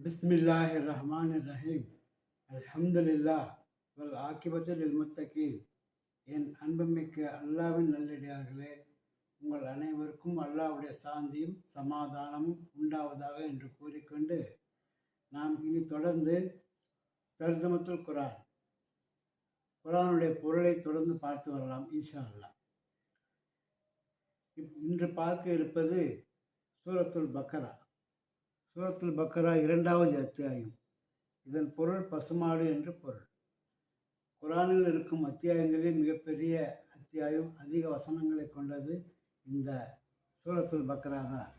பிஸ்மில்லாஹிர் ரஹ்மானிர் ரஹீம். அல்ஹம்துலில்லாஹ் வல் ஆக்கிபத்து லில் முத்தகீன். என் அன்புமிக்க அல்லாஹ்வின் நல்லடியார்களே, உங்கள் அனைவருக்கும் அல்லாஹ்வுடைய சாந்தியும் சமாதானமும் உண்டாவதாக என்று கூறிக்கொண்டு, நாம் இனி தொடர்ந்து தர்ஜமத்துல் குர்ஆன், குர்ஆனுடைய பொருளை தொடர்ந்து பார்த்து வரலாம் இன்ஷா அல்லாஹ். இன்று பார்க்க இருப்பது சூரத்துல் பக்கரா. சூரத்துல் பக்கரா 2வது அத்தியாயம். இதன் பொருள் பசுமாடு என்று பொருள். குர்ஆனில் இருக்கும் அத்தியாயங்களில் மிகப்பெரிய அத்தியாயம், அதிக வசனங்களை கொண்டது இந்த சூரத்துல் பக்கரா தான்.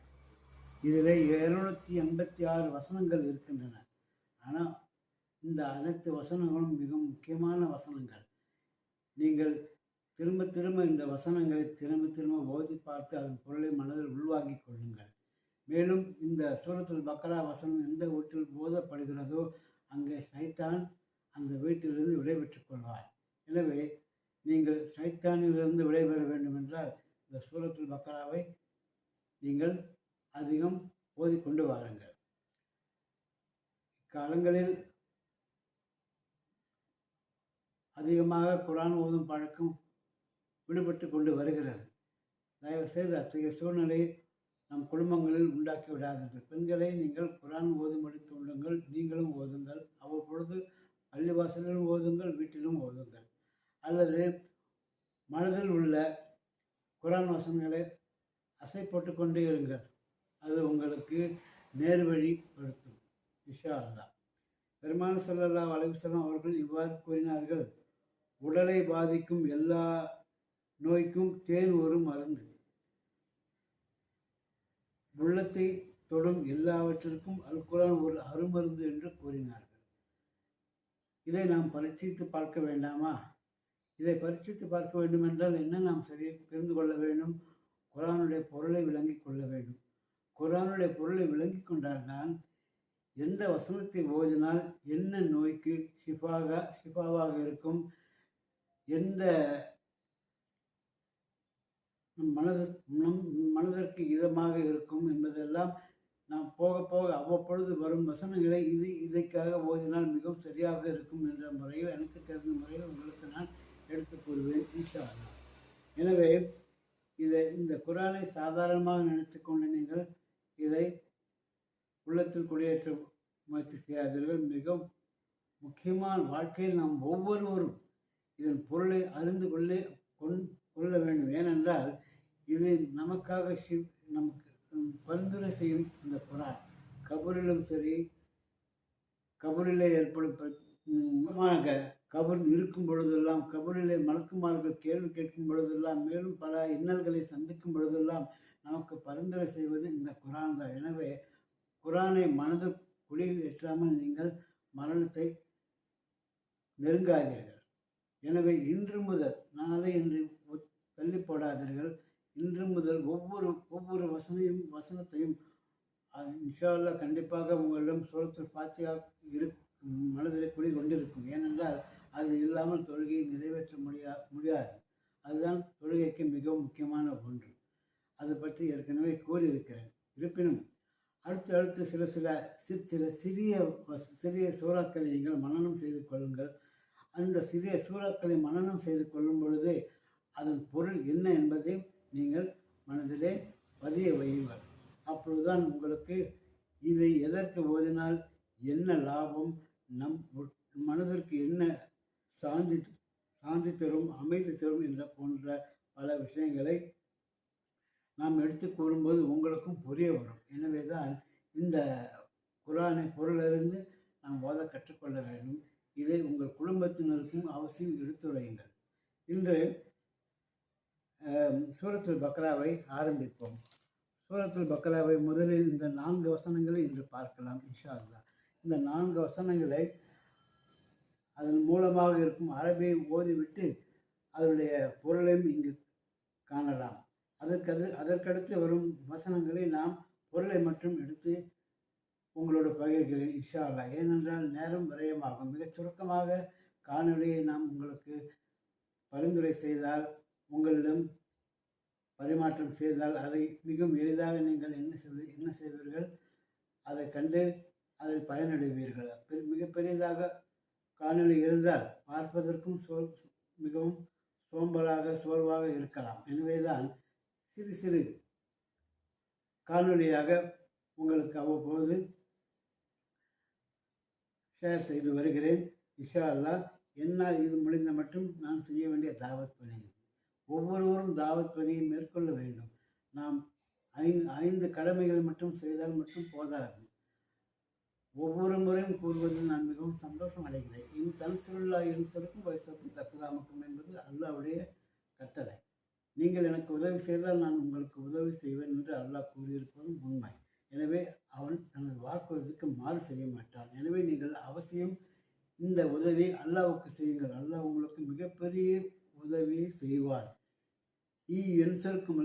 இதில் 786 வசனங்கள் இருக்கின்றன. ஆனால் இந்த அனைத்து வசனங்களும் மிக முக்கியமான வசனங்கள். நீங்கள் திரும்ப திரும்ப இந்த வசனங்களை திரும்ப ஓதி பார்த்து அதன் பொருளை மனதில் உள்வாங்கிக் கொள்ளுங்கள். மேலும் இந்த சூரத்துல் பக்கரா வசனம் எந்த வீட்டில் ஓதப்படுகிறதோ அங்கே ஷைத்தான் அந்த வீட்டிலிருந்து விடைபெற்றுக் கொள்வார். எனவே நீங்கள் ஷைத்தானிலிருந்து விடைபெற வேண்டும் என்றால் இந்த சூரத்துல் பக்கராவை நீங்கள் அதிகம் ஓதிக்கொண்டு வாருங்கள். இக்காலங்களில் அதிகமாக குர்ஆன் ஓதும் பழக்கம் விடுபட்டு கொண்டு வருகிறது. தயவுசெய்து அத்தகைய சூழ்நிலையை நம் குடும்பங்களில் உண்டாக்கி விடாதீர்கள். பெண்களை நீங்கள் குர்ஆன் ஓதும்படி தூண்டுங்கள். நீங்களும் ஓதுங்கள். அவ்வப்பொழுது பள்ளிவாசலிலும் ஓதுங்கள், வீட்டிலும் ஓதுங்கள். அல்லது மனதில் உள்ள குர்ஆன் வசனங்களை அசை போட்டு கொண்டே இருங்கள். அது உங்களுக்கு நேர்வழிப்படுத்தும் இன்ஷா அல்லாஹ். பெருமானார் ஸல்லல்லாஹு அலைஹி வஸல்லம் அவர்கள் இவ்வாறு கூறினார்கள்: உடலை பாதிக்கும் எல்லா நோய்க்கும் தேன் ஒரு மருந்து. உள்ளத்தை தொடும் எல்லாவற்றிற்கும் அல் குர்ஆன் ஒரு அருமருந்து என்று கூறினார்கள். இதை நாம் பரீட்சித்து பார்க்க வேண்டாமா? இதை பரீட்சித்து பார்க்க வேண்டும் என்றால் என்ன நாம் தெரிந்து கொள்ள வேண்டும்? குர்ஆனுடைய பொருளை விளங்கிக் கொள்ள வேண்டும். குர்ஆனுடைய பொருளை விளங்கிக் கொண்டால்தான் எந்த வசனத்தை ஓதினால் என்ன நோய்க்கு ஷிஃபாவாக இருக்கும், எந்த மனதிற்கு இதமாக இருக்கும் என்பதெல்லாம் நாம் போக போக அவ்வப்பொழுது வரும் வசனங்களை இதைக்காக ஓதினால் மிகவும் சரியாக இருக்கும் என்ற முறையில், எனக்கு தெரிந்த முறையில் உங்களுக்கு நான் எடுத்துக் கூறுவேன் இன்ஷா அல்லாஹ். எனவே இந்த குர்ஆனை சாதாரணமாக நினைத்து கொண்டு நீங்கள் இதை உள்ளத்தில் குடியேற்ற முயற்சி செய்யாதீர்கள். மிக முக்கியமான வாழ்க்கையில் நாம் ஒவ்வொருவரும் இதன் பொருளை அறிந்து கொள்ள வேண்டும். ஏனென்றால் இது நமக்காக நமக்கு பரிந்துரை செய்யும் இந்த குர்ஆன். கபரிலும் சரி, கபரிலே ஏற்படும் கபர் இருக்கும் பொழுதெல்லாம், கபரிலே மலக்குமார்கள் கேள்வி கேட்கும் பொழுதெல்லாம், மேலும் பல இன்னல்களை சந்திக்கும் பொழுதெல்லாம் நமக்கு பரிந்துரை செய்வது இந்த குர்ஆன் தான். எனவே குர்ஆனை மனதில் குடியேற்றாமல் நீங்கள் மரணத்தை நெருங்காதீர்கள். எனவே இன்று முதல், நாளை என்று தள்ளி போடாதீர்கள். இன்று முதல் ஒவ்வொரு வசனத்தையும் இன்ஷா அல்லாஹ் கண்டிப்பாக உங்களிடம் சூரத்துல் ஃபாத்திஹா மனதிலே குடி கொண்டிருக்கும். ஏனென்றால் அது இல்லாமல் தொழுகையை நிறைவேற்ற முடியாது. அதுதான் தொழுகைக்கு மிகவும் முக்கியமான ஒன்று. அது பற்றி ஏற்கனவே கூறியிருக்கிறேன். இருப்பினும் அடுத்து சில சிறிய சூறாக்களை நீங்கள் மனனம் செய்து கொள்ளுங்கள். அந்த சிறிய சூறாக்களை மனனம் செய்து கொள்ளும் பொழுது அதன் பொருள் என்ன என்பதை நீங்கள் மனதிலே பதிய வையுங்கள். அப்பொழுதுதான் உங்களுக்கு இதை எதற்கு ஓதினால் என்ன லாபம், நம் மனதிற்கு என்ன சாந்தி தரும், அமைதி தரும் என்ற போன்ற பல விஷயங்களை நாம் எடுத்து கூறும்போது உங்களுக்கும் புரிய வரும். எனவே தான் இந்த குர்ஆனை பொருளிலிருந்து நாம் ஓத கற்றுக்கொள்ள வேண்டும். இதை உங்கள் குடும்பத்தினருக்கும் அவசியம் எடுத்துரையுங்கள். இன்று சூரத்துல் பக்கராவை ஆரம்பிப்போம். சூரத்துல் பக்கராவை முதலில் இந்த 4 வசனங்களை இன்று பார்க்கலாம் இன்ஷா அல்லாஹ். இந்த 4 வசனங்களை அதன் மூலமாக இருக்கும் அரபியை ஓதிவிட்டு அதனுடைய பொருளையும் இங்கு காணலாம். அதற்கடுத்து வரும் வசனங்களை நாம் பொருளை மட்டும் எடுத்து உங்களோடு பகிர்கிறேன் இன்ஷா அல்லாஹ். ஏனென்றால் நேரம் விரயமாகும். மிகச் சுருக்கமாக காணொலியை நாம் உங்களுக்கு பரிந்துரை செய்தால், உங்களிடம் பரிமாற்றம் செய்தால் அதை மிகவும் எளிதாக நீங்கள் என்ன செய்வீர்கள், அதை கண்டு அதில் பயனடைவீர்கள். மிகப்பெரியதாக காணொளி இருந்தால் பார்ப்பதற்கும் மிகவும் சோர்வாக இருக்கலாம். எனவேதான் சிறு சிறு காணொளியாக உங்களுக்கு அவ்வப்போது ஷேர் செய்து வருகிறேன். இன்ஷா அல்லாஹ் என்னால் இது முடிந்த மட்டும் நான் செய்ய வேண்டிய தாவத் பணி. ஒவ்வொருவரும் தாவத் பணியை மேற்கொள்ள வேண்டும். நாம் 5 கடமைகள் மட்டும் செய்தால் மட்டும் போதாது. ஒவ்வொரு முறையும் கூறுவதில் நான் மிகவும் சந்தோஷம் அடைகிறேன். இன் தன்சுல்லா இன்சருக்கும் வயசுக்கும் தக்கதாமக்கும் என்பது அல்லாஹ்வுடைய கட்டளை. நீங்கள் எனக்கு உதவி செய்தால் நான் உங்களுக்கு உதவி செய்வேன் என்று அல்லாஹ் கூறியிருப்பதும் உண்மை. எனவே அவன் தனது வாக்குறுதிக்கு மாறு செய்ய மாட்டான். எனவே நீங்கள் அவசியம் இந்த உதவி அல்லாஹ்வுக்கு செய்யுங்கள். அல்லாஹ் உங்களுக்கு மிகப்பெரிய உதவியை செய்வார். என்சருக்கும்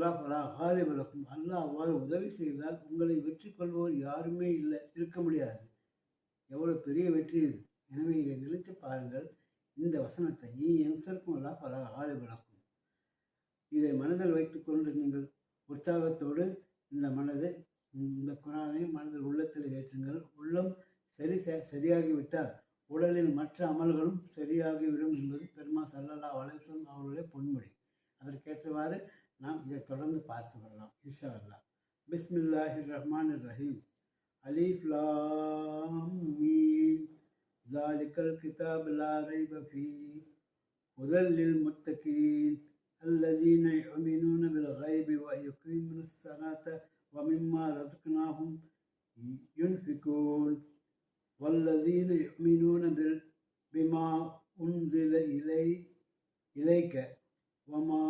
காலிபலக்கும் அல்லாஹ் அவ்வாறு உதவி செய்தால் உங்களை வெற்றி கொள்வோர் யாருமே இருக்க முடியாது. எவ்வளவு பெரிய வெற்றி இது! எனவே இதை நினைத்து பாருங்கள். இந்த வசனத்தை என்சருக்கும் காலிபலக்கும் இதை மனதில் வைத்துக்கொண்டு நீங்கள் உற்சாகத்தோடு இந்த குரானை மனதில் உள்ளத்தில் ஏற்றுங்கள். உள்ளம் சரியாகிவிட்டால் உடலில் மற்ற அமல்களும் சரியாகிவிடும் என்பது பெருமாள் ஸல்லல்லாஹு அலைஹி வஸல்லம் அவர்களுடைய பொன்மொழி. அதற்கேற்றவாறு நாம் இதை தொடர்ந்து பார்த்து வரலாம் இன்ஷா அல்லாஹ். பிஸ்மில்லாஹிர் ரஹ்மானிர் ரஹீம். அலிஃப் லாம் மீம் ஸாலிகல் கிதாபு லா ரைப ஃபீஹி ஹுதல் லில் முத்தகீன் الذين يؤمنون بالغيب ويقيمون الصلاة ومما رزقناهم ينفقون والذين يؤمنون بما أنزل إليك وما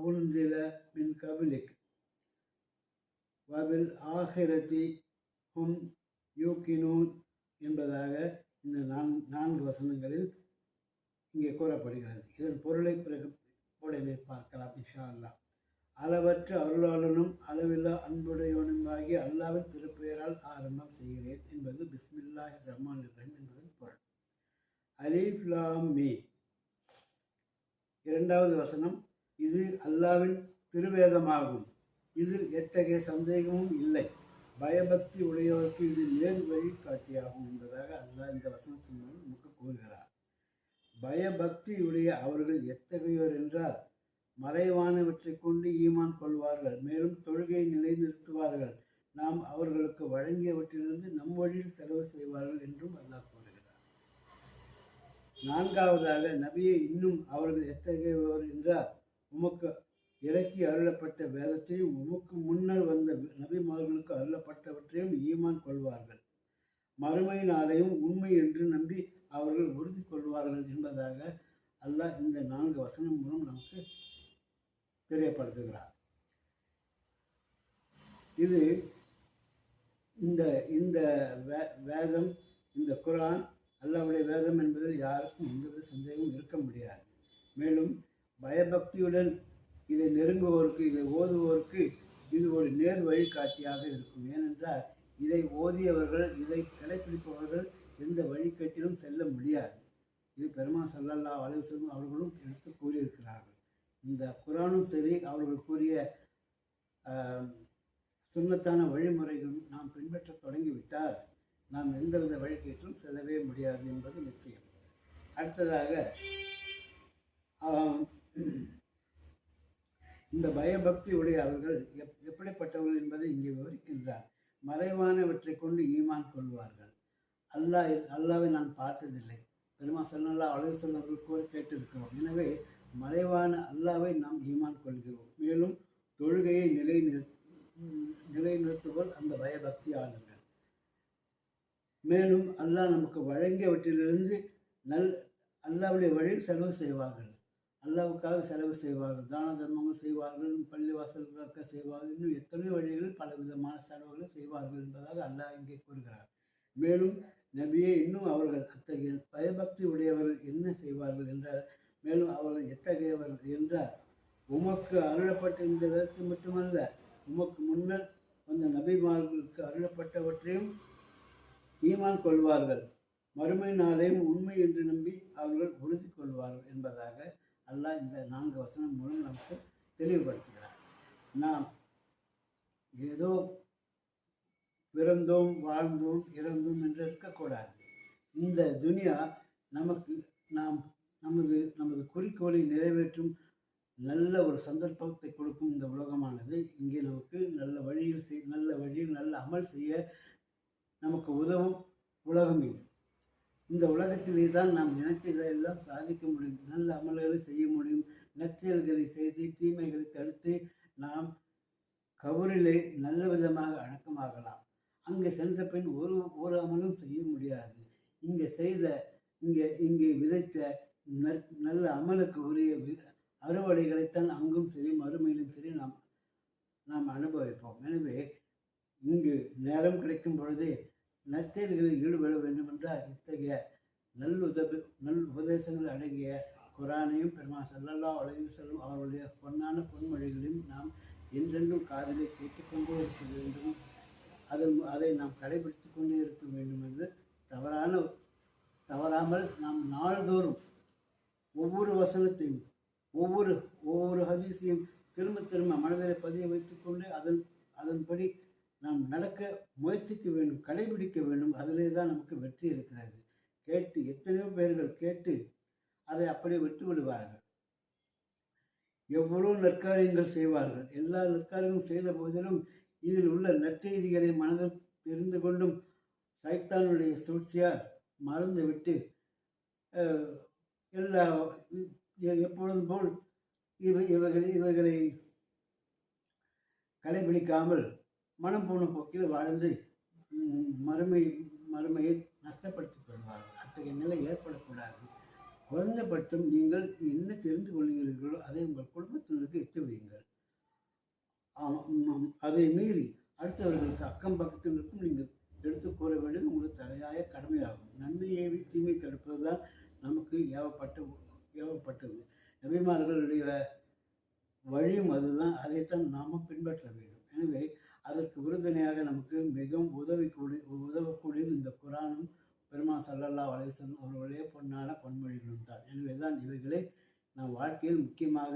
أنزل من قبلك وبالآخرة هم يوقنون என்பதாக இந்த 4 வசனங்களில் இங்கே கூறப்படுகிறது. இதன் பொருளை பிறகு உடனே பார்க்கலாம் இன்ஷா அல்லாஹ். அளவற்ற அருளாளனும் அளவில்லா அன்புடையவனுமாகி அல்லாஹ்வின் திருப்பெயரால் ஆரம்பம் செய்கிறேன் என்பது பிஸ்மில்லாஹிர் ரஹ்மானிர் ரஹீம் என்பதன் பொருள். அலிஃப் லாம் மீம் 2வது வசனம். இது அல்லாஹ்வின் திருவேதமாகும். இதில் எத்தகைய சந்தேகமும் இல்லை. பயபக்தி உடையவருக்கு இது நேர் வழி காட்டியாகும் என்பதாக அல்லாஹ் இந்த வசனத்தின் மூலம் நமக்கு கூறுகிறார். பயபக்தியுடைய அவர்கள் எத்தகையோர் என்றால் மறைவானவற்றை கொண்டு ஈமான் கொள்வார்கள், மேலும் தொழுகையை நிலைநிறுத்துவார்கள், நாம் அவர்களுக்கு வழங்கியவற்றிலிருந்து நம் வழியில் செலவு செய்வார்கள் என்றும் அல்லாஹ் கூறுகிறார். 4வதாக நபியை இன்னும் அவர்கள் எத்தகையோர் என்றால் உமக்கு இறக்கி அருளப்பட்ட வேதத்தையும் உமக்கு முன்னர் வந்த நபிமார்களுக்கு அருளப்பட்டவற்றையும் ஈமான் கொள்வார்கள், மறுமை நாளையும் உண்மை என்று நம்பி அவர்கள் உறுதி கொள்வார்கள் என்பதாக அல்லாஹ் இந்த 4 வசனம் மூலம் நமக்கு தெரியப்படுத்துகிறார். இது இந்த வேதம், இந்த குர்ஆன் அல்லாஹ்வுடைய வேதம் என்பதில் யாருக்கும் எந்தவித சந்தேகமும் இருக்க முடியாது. மேலும் பயபக்தியுடன் இதை நெருங்குவோருக்கு, இதை ஓதுவோருக்கு இது ஒரு நேர் வழிகாட்டியாக இருக்கும். ஏனென்றால் இதை ஓதியவர்கள், இதை கடைப்பிடிப்பவர்கள் எந்த வழிகாட்டிலும் செல்ல முடியாது. இது பெருமாள் ஸல்லல்லாஹு அலைஹி வஸல்லம் அவர்களும் எடுத்து கூறியிருக்கிறார்கள். இந்த குர்ஆனும் சரி, அவர்கள் கூறிய சுன்னத்தான வழிமுறைகளும் நாம் பின்பற்ற தொடங்கிவிட்டால் நாம் எந்தவித வழிகாட்டிலும் செல்லவே முடியாது என்பது நிச்சயம். அடுத்ததாக இந்த பயபக்தி உடைய அவர்கள் எப்படிப்பட்டவர்கள் என்பதை இங்கே விவரிக்கின்றார். மறைவானவற்றை கொண்டு ஈமான் கொள்வார்கள். அல்லாவை நான் பார்த்ததில்லை, பெருமாள் ஸல்லல்லாஹு அலைஹி வஸல்லம் அவர்கள் கூற கேட்டிருக்கிறோம். எனவே மறைவான அல்லாவை நாம் ஈமான் கொள்கிறோம். மேலும் தொழுகையை நிலைநிறுத்துவோர் அந்த பயபக்தியாளர்கள். மேலும் அல்லாஹ் நமக்கு வழங்கியவற்றிலிருந்து அல்லாவுடைய வழியில் செலவு செய்வார்கள், அல்லாவுக்காக செலவு செய்வார்கள், தான தர்மங்கள் செய்வார்கள், பள்ளிவாசல்களுக்கு செய்வார்கள், இன்னும் எத்தனையோ வழிகளில் பல விதமான செலவுகளை செய்வார்கள் என்பதாக அல்லாஹ் இங்கே கூறுகிறார். மேலும் நபியே இன்னும் அவர்கள் அத்தகைய பயபக்தி உடையவர்கள் என்ன செய்வார்கள் என்றால், மேலும் அவர்கள் எத்தகையவர்கள் என்றால் உமக்கு அருளப்பட்ட இந்த வேதத்தை மட்டுமல்ல, உமக்கு முன்னர் வந்த நபிமார்களுக்கு அருளப்பட்டவற்றையும் ஈமான் கொள்வார்கள், மறுமை நாளையும் உண்மை என்று நம்பி அவர்கள் உறுதி கொள்வார்கள் என்பதாக அல்லாஹ் இந்த 4 வசனம் மூலம் நமக்கு தெளிவுபடுத்துகிறார். நாம் ஏதோ பிறந்தோம் வாழ்ந்தோம் இறந்தோம் என்று இருக்கக்கூடாது. இந்த துனியா நமக்கு நாம் நமது குறிக்கோளை நிறைவேற்றும் நல்ல ஒரு சந்தர்ப்பத்தை கொடுக்கும் இந்த உலகமானது. இங்கே நமக்கு நல்ல வழியில் நல்ல அமல் செய்ய நமக்கு உதவும் உலகம் இது. இந்த உலகத்திலே தான் நாம் நினைத்ததை எல்லாம் சாதிக்க முடியும். நல்ல அமல்களை செய்ய முடியும். நற்செயல்களை செய்து தீமைகளை தடுத்து நாம் கபரிலே நல்ல விதமாக அடக்கமாகலாம். அங்கே சென்ற பின் ஒரு அமலும் செய்ய முடியாது. இங்கே விதைத்த நல்ல அமலுக்கு உரிய அறுவடைகளைத்தான் அங்கும் சரி மறுமையிலும் சரி நாம் அனுபவிப்போம். எனவே இங்கு நேரம் கிடைக்கும் பொழுதே நற்செயல்களில் ஈடுபட வேண்டும் என்றால் இத்தகைய நல் உபதேசங்கள் அடங்கிய குரானையும் பெருமாள் ஸல்லல்லாஹு அலைஹி வஸல்லம் அவருடைய பொன்னான பொன்மொழிகளையும் நாம் என்றென்றும் காதிலே கேட்டுக்கொண்டே இருக்க வேண்டும். அதை நாம் கடைபிடித்து கொண்டே இருக்க வேண்டும் என்று தவறாமல் நாம் நாள்தோறும் ஒவ்வொரு வசனத்தையும் ஒவ்வொரு ஹதீஸையும் திரும்ப மனதிலே பதிய வைத்துக்கொண்டு அதன்படி நாம் நடக்க முயற்சிக்க வேண்டும், கடைபிடிக்க வேண்டும். அதிலே தான் நமக்கு வெற்றி இருக்கிறது. எத்தனையோ பேர்கள் கேட்டு அதை அப்படியே விட்டு விடுவார்கள். எவ்வளோ நற்காரியங்கள் செய்வார்கள். எல்லா நற்காரியங்களும் செய்த போதிலும் இதில் உள்ள நற்செய்திகளை மனதில் தெரிந்து கொண்டும் சைத்தானுடைய சூழ்ச்சியால் மறந்துவிட்டு எப்பொழுதும் போல் இவைகளை கடைபிடிக்காமல் மனம் போன போக்கில் வாழ்ந்து மறுமையை நஷ்டப்படுத்திக் கொள்வார்கள். அத்தகைய நிலை ஏற்படக்கூடாது. குறைந்தபட்சம் நீங்கள் என்ன தெரிந்து கொள்கிறீர்களோ அதை உங்கள் குடும்பத்தினருக்கு எட்டு வையுங்கள். அதை மீறி அடுத்தவர்களுக்கு அக்கம் பக்கத்தினருக்கும் நீங்கள் எடுத்து கூற வேண்டியது உங்களுக்கு தலையாய கடமையாகும். நன்மையை தீமை தடுப்பது தான் நமக்கு ஏவப்பட்டது. நபிமார்களுடைய வழியும் அதுதான். அதைத்தான் நாம் பின்பற்ற வேண்டும். எனவே அதற்கு உறுதுணையாக நமக்கு மிகவும் உதவக்கூடியது இந்த குரானும் பெருமாள் ஸல்லல்லாஹு அலைஹி வஸல்லம் அவர்களுடைய பொன்னான பொன்மொழிகளும் தான். எனவே தான் இவைகளை நாம் வாழ்க்கையில் முக்கியமாக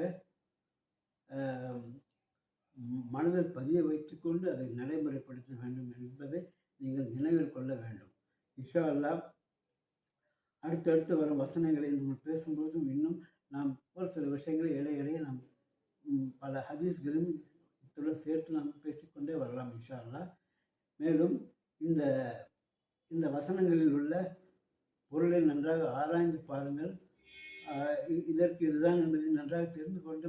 மனதில் பதிய வைத்துக்கொண்டு அதை நடைமுறைப்படுத்த வேண்டும் என்பதை நீங்கள் நினைவில் கொள்ள வேண்டும். இன்ஷா அல்லாஹ் அடுத்தடுத்து வரும் வசனங்களை நம்ம பேசும்போதும் இன்னும் நாம் ஒரு சில விஷயங்களை இடையிடையே நாம் பல ஹதீஸ்களும் இத்துடன் சேர்த்து நாம் பேசிக்கொண்டே வரலாம் இன்ஷா அல்லாஹ். மேலும் இந்த வசனங்களில் உள்ள பொருளை நன்றாக ஆராய்ந்து பாருங்கள். இதற்கு இதுதான் என்பதை நன்றாக தெரிந்து கொண்டு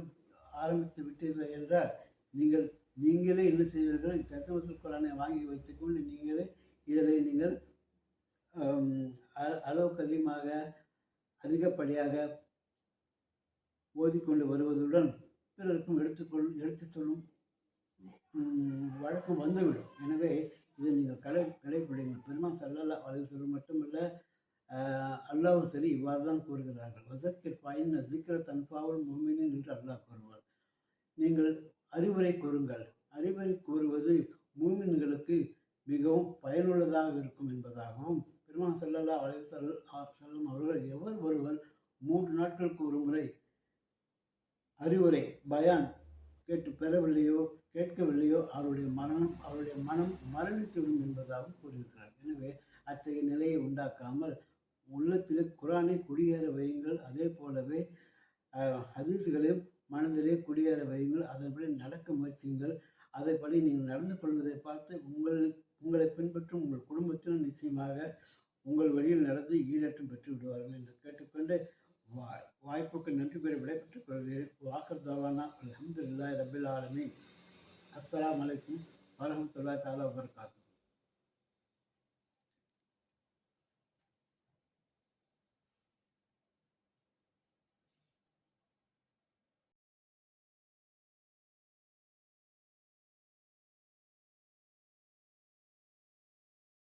ஆரம்பித்து விட்டீர்கள் என்றால் நீங்களே என்ன செய்வீர்கள்? தர்ஜுமத்துல் குர்ஆனை வாங்கி வைத்துக்கொண்டு இதில் நீங்கள் அளவுக்கு அதிகப்படியாக ஓதிக்கொண்டு வருவதுடன் பிறருக்கும் எடுத்து சொல்லும் வழக்கம் வந்துவிடும். எனவே இதை நீங்கள் கடைபிடிங்கள். பெருமாள் ஸல்லல்லாஹு அலைஹி வஸல்லம் மட்டுமல்ல, அல்லாஹ்வும் சரி இவ்வாறு தான் கூறுகிறார்கள். வஸக்கிர் ஃபஇன்ன ஸிக்ர தன்ஃபஉல் முஃமினீன் என்று அல்லாஹ் கூறுவார். நீங்கள் அறிவுரை கூறுங்கள். அறிவுரை கூறுவது மூமின்களுக்கு மிகவும் பயனுள்ளதாக இருக்கும் என்பதாகவும் பெருமாள் ஸல்லல்லாஹு அலைஹி வஸல்லம் அவர்கள் ஒருவர் 3 நாட்களுக்கு ஒரு முறை அறிவுரை பயான் கேட்கவில்லையோ அவருடைய மனம் மரணித்துவிடும் என்பதாகவும் கூறியிருக்கிறார். எனவே அத்தகைய நிலையை உண்டாக்காமல் உள்ளத்திலே குர்ஆனை குடியேற வையுங்கள். அதே போலவே ஹதீஸ்களையும் மனதிலே குடியேற வையுங்கள். அதன்படி நடக்க முயற்சியுங்கள். அதைப்படி நீங்கள் நடந்து கொள்வதை பார்த்து உங்களை பின்பற்றும் உங்கள் குடும்பத்திலும் நிச்சயமாக உங்கள் வழியில் நடந்து ஈடேற்றம் பெற்று விடுவார்கள் என்று கேட்டுக்கொண்டு வாய்ப்புக்கு நன்றி கூறி விடைபெற்றுக் கொள்கிறேன். வாக்கர் தவானா அல்ஹம்துலில்லாஹி ரப்பில் ஆலமீன். அஸ்ஸலாமு அலைக்கும் வரஹ்மத்துல்லாஹி தஆலா வபரகாத்துஹு.